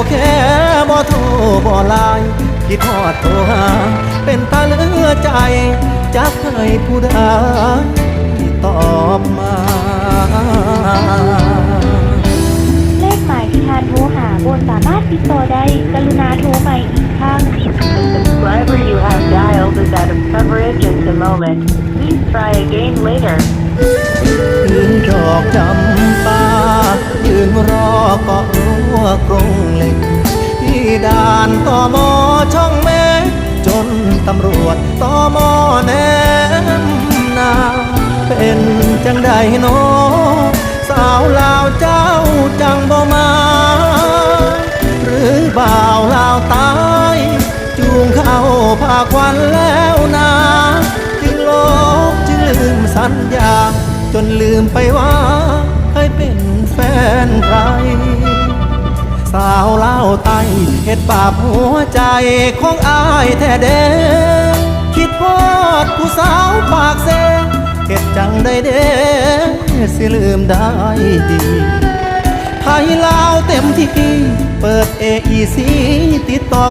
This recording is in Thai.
แค่บ่โทรบ่ไลน์คิดทอดโทรหาเป็นตาเหลือใจจักให้ผู้ใดตอบมา เลขหมายที่ท่านโทรหาบนสามารถติดต่อได้กรุณาโทรใหม่อีกครั้ง The subscriber you have dialed is out of coverage at the moment. Please try again later. ยืนดอกจำปายืนรอเกาะรั้วกรงเหล็กที่ด่านต่อมอช่องแม่จนตำรวจต่อมอแนมนาเป็นจังใดโนสาวลาวเจ้าจังบ่มา หรือบ่าวลาวตายจูงเข้าพาควันแล้วนาจึงลบจึงลืมสัญญาจนลืมไปว่าให้เป็นแฟนใครสาวเล่าวไตเฮ็ดบาปหัวใจของอายแท้เด้คิดพอดผู้สาวปากเซเฮ็ดจังได้เด้สิลืมได้ดีไทยลาวเต็มที่เปิด AEC ติดต่อ